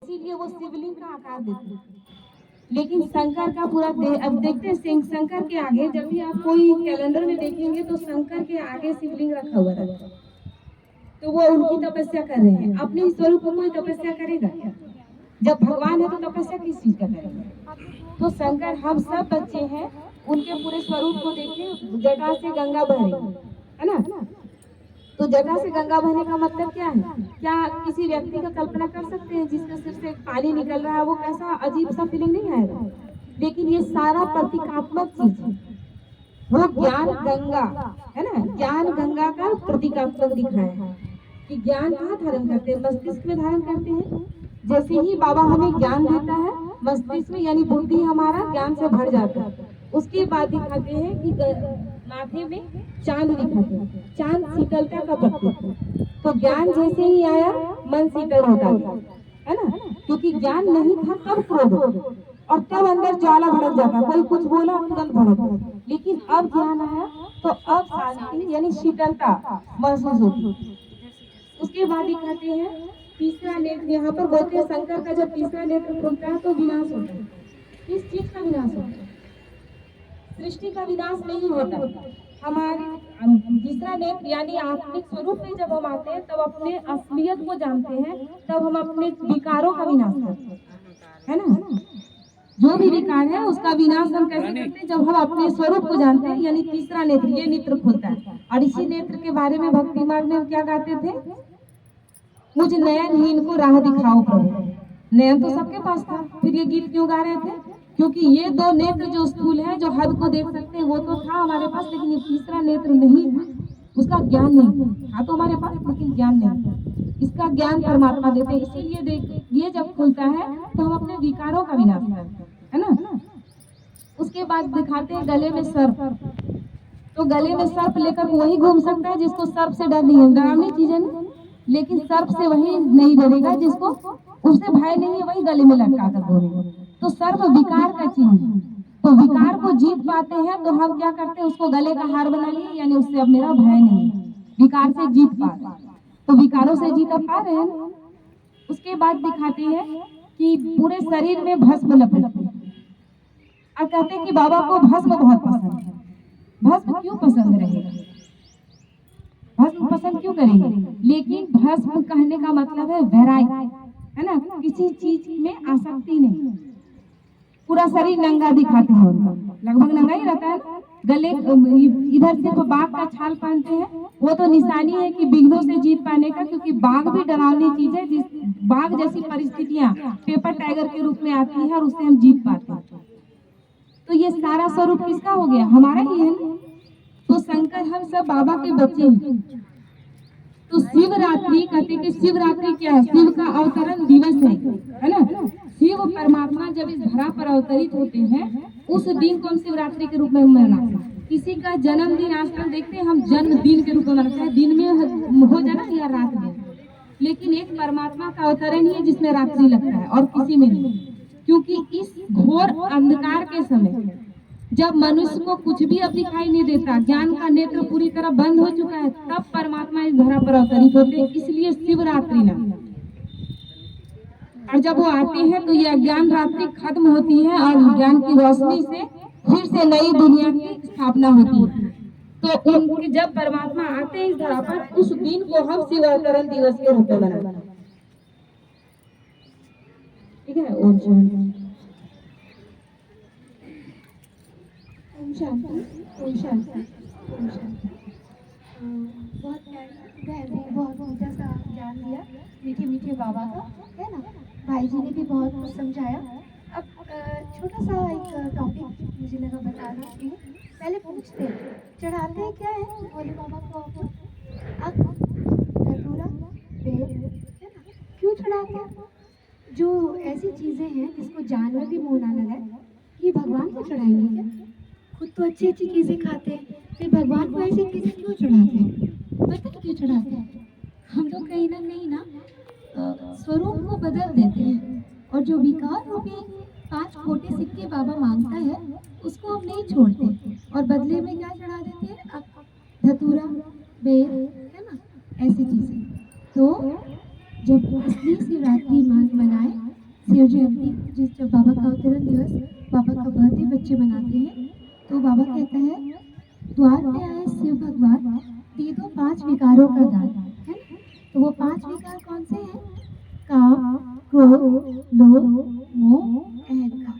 इसीलिए वो शिवलिंग का आकार देते हैं। लेकिन शंकर का पूरा अब देखते हैं शंकर के आगे जब भी आप कोई कैलेंडर में देखेंगे तो शंकर के आगे शिवलिंग रखा हुआ रहता है। तो वो उनकी तपस्या कर रहे हैं। अपने स्वरूप को कोई तपस्या करेगा क्या? जब भगवान है तो तपस्या किस चीज का करेगा? तो शंकर हम सब बच्चे हैं, उनके पूरे स्वरूप को देखें। जटा से गंगा बह रही है ना, तो जटा से गंगा बहने का मतलब क्या है? क्या किसी व्यक्ति का कल्पना कर सकते हैं जिसके सिर से पानी निकल रहा है? वो कैसा अजीब सा फीलिंग नहीं आएगा? लेकिन ये सारा प्रतीकात्मक चीज है। वो ज्ञान गंगा है ना, ज्ञान गंगा का प्रतीकात्मक दिखाया है कि ज्ञान कहाँ धारण करते हैं? मस्तिष्क में धारण करते हैं। जैसे ही बाबा हमें ज्ञान देता है मस्तिष्क में, यानी बुद्धि हमारा ज्ञान से भर जाता है। उसके बाद दिखाते हैं कि माथे में चांद दिखाते हैं। चांद शीतलता का प्रतीक है। तो ज्ञान जैसे ही आया मन शीतल होता गया, है ना, क्योंकि ज्ञान नहीं था तब क्रोध और तब अंदर ज्वाला भड़क जाता। कोई कुछ बोला तुरंत भड़क। लेकिन अब ज्ञान आया तो अब शांति यानी शीतलता महसूस होती। उसके बाद दिखाते हैं तीसरा नेत्र। यहाँ पर बोलते हैं शंकर का जब तीसरा नेत्र खुलता है तो विनाश होता है। किस चीज का विनाश होता है? सृष्टि का विनाश नहीं होता। हमारे तीसरा नेत्र यानी आत्मिक स्वरूप में जब हम आते हैं तब अपने असलियत को जानते हैं, तब हम अपने विकारों का विनाश करते हैं, है ना। जो भी विकार है उसका विनाश हम कैसे करते हैं? जब हम अपने स्वरूप को जानते हैं, यानी तीसरा नेत्र, ये नेत्र खुलता है। और इसी नेत्र के बारे में भक्ति मार्ग में क्या गाते थे? मुझ नयनहीन को राह दिखाओ प्रभु। नयन तो सबके पास था, फिर ये गीत क्यों गा रहे थे? क्योंकि ये दो नेत्र जो स्थूल है, जो हद को देख सकते हैं, वो तो था हमारे पास, लेकिन ये तीसरा नेत्र नहीं था, उसका ज्ञान नहीं था। तो हमारे पास लेकिन ज्ञान नहीं था। इसका ज्ञान परमात्मा देते हैं। इसीलिए देख ये जब खुलता है तो हम अपने विकारों का विनाश करते हैं, है ना। उसके बाद दिखाते हैं गले में सर्प। तो गले में सर्प लेकर वही घूम सकता है जिसको सर्प से डर नहीं है। डरावनी चीज है ना, लेकिन सर्प से वही नहीं डरेगा जिसको उससे भय नहीं है, वही गले में लटका कर घूमेगा। तो सर्प विकार का चिन्ह है। तो विकार को जीत पाते हैं तो हम क्या करते हैं? उसको गले का हार बना लिए, यानी उससे अब मेरा भय नहीं है, विकार से जीत पा रहे। तो विकारों से जीत पा रहे हैं। उसके बाद दिखाते हैं कि पूरे शरीर में भस्म लपेटते हैं और कहते हैं कि बाबा को भस्म बहुत पसंद है। भस्म क्यों पसंद रहेगा? भस्म पसंद क्यों करेंगे? लेकिन भस्म कहने का मतलब है वैराग्य, है ना, किसी चीज में आसक्ति नहीं। पूरा शरीर नंगा दिखाते हैं उनको, लगभग नंगा ही रहता है। गले इधर सिर्फ बाघ का छाल पहनते हैं, वो तो निशानी है कि विघ्नों से जीत पाने का, क्योंकि बाघ भी डरावनी चीज है। जिस बाघ जैसी परिस्थितियां पेपर टाइगर के रूप में आती है और उससे हम जीत पाते हैं। तो ये सारा स्वरूप किसका हो गया? हमारा ही है ना। तो शंकर हम सब बाबा के बच्चे हैं। तो शिवरात्रि कहते हैं कि शिवरात्रि क्या है? शिव का अवतरण दिवस है ना। शिव परमात्मा जब इस धरा पर अवतरित होते हैं उस दिन को हम शिवरात्रि के रूप में मनाते हैं। किसी का जन्मदिन आजकल देखते हैं हम जन्मदिन के रूप में मनाते हैं, दिन में हो जाना या रात में, लेकिन एक परमात्मा का अवतरण ही है जिसमें रात्रि लगता है और किसी में नहीं। क्योंकि इस घोर अंधकार के समय जब मनुष्य को कुछ भी अब दिखाई नहीं देता, ज्ञान का नेत्र पूरी तरह बंद हो चुका है, तब परमात्मा इस धरा पर अवतरित होते हैं, इसलिए शिवरात्रि नाम। और जब वो आते हैं तो ये अज्ञान रात्रि खत्म होती है और ज्ञान की रोशनी से फिर से नई दुनिया की स्थापना होती है। तो उनके जब परमात्मा आते हैं इस धरा पर, उस दिन को हम शिव अवतरण दिवस के रूप में मनाते हैं। ठीक है। ओम शांति, ओम शांति, ओम शांति। बहुत बहुत मीठा सा ज्ञान दिया, मीठे मीठे बाबा का, है ना। भाई जी ने भी बहुत कुछ समझाया। अब छोटा सा एक टॉपिक मुझे लगा बताना चाहिए। पहले पूछते हैं चढ़ाते क्या है भोले बाबा को? अब धतूरा, बेल, है ना, क्यों चढ़ाते हैं? जो ऐसी चीज़ें हैं जिसको जानवर भी मुँह ना लगाए, ये भगवान को चढ़ाएंगे क्या? खुद तो अच्छी अच्छी चीज़ें खाते हैं, फिर भगवान को ऐसी चीज़ें क्यों चढ़ाते हैं? पता क्यों चढ़ाते हैं? हम लोग कहीं ना स्वरूप को बदल देते हैं, और जो विकार रूपी 5 खोटे सिक्के बाबा मांगता है उसको हम नहीं छोड़ते, और बदले में क्या चढ़ा देते हैं? अब धतूरा, बेल, है ना, ऐसी चीज़ें। तो जब असली शिवरात्रि मनाए शिव जयंती, जिस जब बाबा का अवतरण दिवस, बाबा का बर्थडे बच्चे मनाते हैं, तो बाबा कहता है द्वार पे आए शिव भगवान, दे दो 5 विकारों का दान, है ना। तो वो 5 विकार कौन से हैं? काम, क्रोध, लोभ, मोह, अहंकार।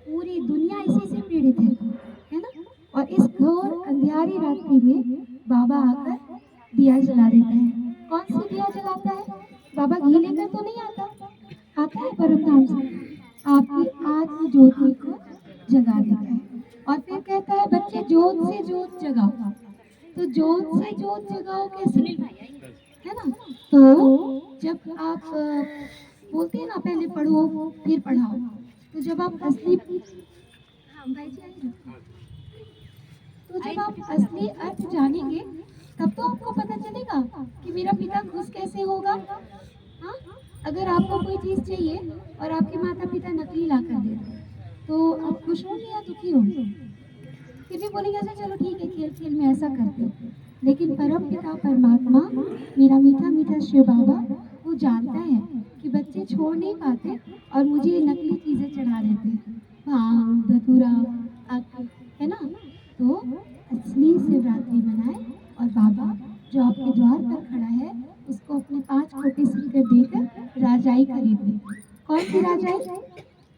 पूरी दुनिया इसी से पीड़ित है ना। और इस घोर अंधियारी रात्रि में बाबा आकर दिया जला देता है। कौन सी दिया जलाता है? बाबा घी लेकर तो नहीं आता है परम धाम से, आपकी आत्म ज्योति को जगा देता है। और फिर कहता है बच्चे जोत से जोत जगाओ। तो जोत से जोत जगाओ कैसे, है ना। तो जब आप बोलते हैं ना पहले पढ़ो फिर पढ़ाओ, तो जब आप असली, हाँ भाई जी आइए, तो जब आप असली अर्थ जानेंगे तब तो आपको पता चलेगा कि मेरा पिता खुश कैसे होगा। हाँ, अगर आपको कोई चीज़ चाहिए और आपके माता पिता नकली ला कर दे रहे तो आप खुश होंगे या दुखी होंगे? फिर भी बोलेंगे अच्छा चलो ठीक है, खेल खेल में ऐसा करते हो। लेकिन परम पिता परमात्मा, मेरा मीठा मीठा शिव बाबा, वो जानता है कि बच्चे छोड़ नहीं पाते और मुझे नकली चीज़ें चढ़ा देते हैं, भांग, धतूरा, आग, है ना। तो असली शिवरात्रि मनाए और बाबा जो आपके द्वार पर खड़ा है उसको अपने 5 कोटी सिक्के देकर राजाई खरीद ले। कौन सी राजाई?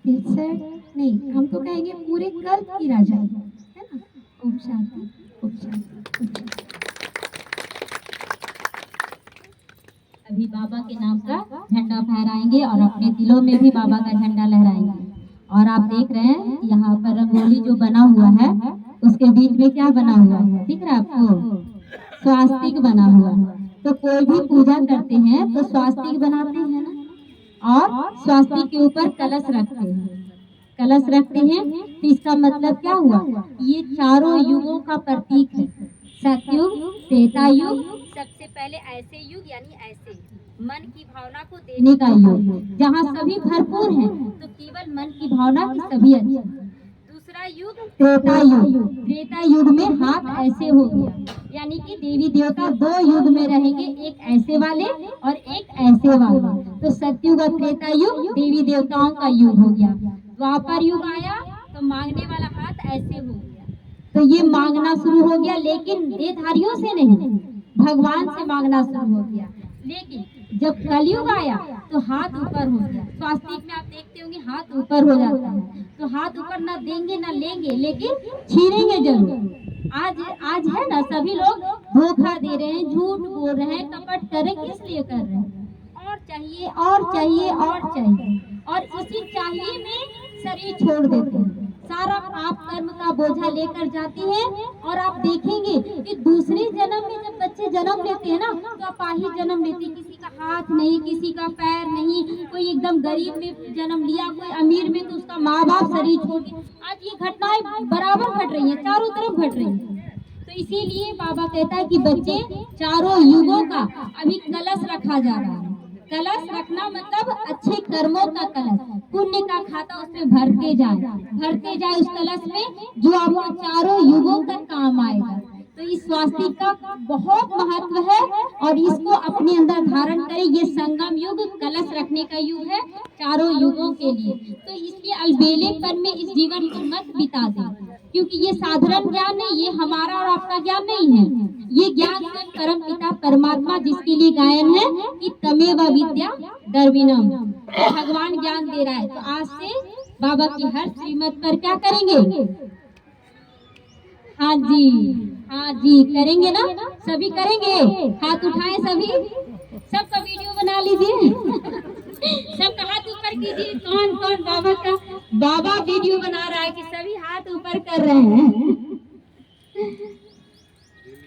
तिरसठ नहीं, हम तो कहेंगे पूरे कर्क की राजाई, है ना। ओम शांति, ओम शांति, ओम शांति। अभी बाबा के नाम का झंडा फहराएंगे और अपने दिलों में भी बाबा का झंडा लहराएंगे। और आप देख रहे हैं यहाँ पर रंगोली जो बना हुआ है उसके बीच में क्या बना हुआ है, दिख रहा है आपको? स्वास्तिक बना हुआ है। तो कोई भी पूजा करते हैं तो स्वास्तिक बनाते हैं ना, और स्वास्तिक के ऊपर कलश रखते हैं। कलश रखते हैं तो इसका मतलब क्या हुआ? ये चारों युगों का प्रतीक है। सतयुग, त्रेता युग, सबसे पहले ऐसे युग यानी ऐसे मन की भावना को देने का युग, जहाँ सभी भरपूर हैं तो केवल मन की भावना की सभी अच्छी। दूसरा युग त्रेता युग। त्रेता युग में हाथ ऐसे हो गया, यानी कि देवी देवता 2 युग में रहेंगे, एक ऐसे वाले और एक ऐसे वाले। तो सतयुग और त्रेता युग देवी देवताओं का युग हो गया। द्वापर युग आया तो मांगने वाला हाथ ऐसे हो गया, तो ये मांगना शुरू हो गया, लेकिन देहधारियों से नहीं, भगवान से मांगना शुरू हो गया। लेकिन जब कलयुग आया तो हाथ ऊपर हो गया। स्वास्तिक में आप देखते होंगे हाथ ऊपर हो जाता है, तो हाथ ऊपर ना देंगे ना लेंगे, लेकिन छीनेंगे जरूर। आज है ना, सभी लोग धोखा दे रहे हैं, झूठ बोल रहे हैं, कपट कर रहे हैं। किस लिए कर रहे हैं? और चाहिए और चाहिए और चाहिए, और इसी चाहिए में शरीर छोड़ देते हैं, सारा पाप कर्म का बोझा लेकर जाती है। और आप देखेंगे कि दूसरे जन्म में जब बच्चे जन्म लेते हैं ना, तो अपाहिज जन्म लेते हैं, किसी का हाथ नहीं, किसी का पैर नहीं, कोई एकदम गरीब में जन्म लिया, कोई अमीर में, तो उसका माँ बाप शरीर छोड़ के। आज ये घटनाएं बराबर घट रही हैं, चारों तरफ घट रही हैं। तो इसीलिए बाबा कहता है कि बच्चे चारों युगों का अभी कलश रखा जा रहा है। कलश रखना मतलब अच्छे कर्मों का कलश, पुण्य का खाता उसमें भरते जाए उस कलश में, जो आपको चारों युगों तक काम आएगा। तो इस स्वास्तिक का बहुत महत्व है और इसको अपने अंदर धारण करें। ये संगम युग कलश रखने का युग है चारों युगों के लिए। तो इसलिए अलबेलेपन में इस जीवन को मत बिता दें, क्योंकि ये साधारण ज्ञान नहीं, ये हमारा और आपका ज्ञान नहीं है। ये ज्ञान स्वयं परम पिता परमात्मा, जिसके लिए गायन है कि तमेव विद्या द्रविणम, भगवान ज्ञान दे रहा है। तो आज से बाबा की हर श्रीमत पर क्या करेंगे? हाँ जी करेंगे ना, सभी करेंगे। हाथ उठाएं सभी, सबका वीडियो बना लीजिए, सबका हाथ ऊपर कीजिए। कौन कौन बाबा वीडियो बना रहा है कि सभी हाथ ऊपर कर रहे हैं।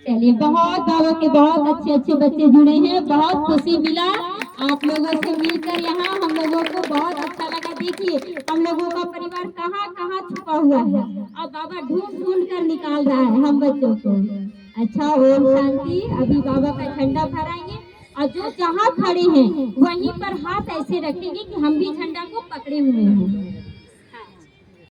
चलिए, बहुत बाबा के बहुत अच्छे अच्छे बच्चे जुड़े हैं, बहुत खुशी मिला आप लोगों से मिलकर। यहाँ हम लोगों को बहुत अच्छा लगा। देखिए हम लोगों का परिवार कहाँ कहाँ छुपा हुआ है और बाबा ढूंढ ढूंढ कर निकाल रहा है हम बच्चों को। अच्छा, ओम शांति। अभी बाबा का झंडा फहराएंगे और जो जहाँ खड़े हैं वहीं पर हाथ ऐसे रखेंगे कि हम भी झंडा को पकड़े हुए हैं।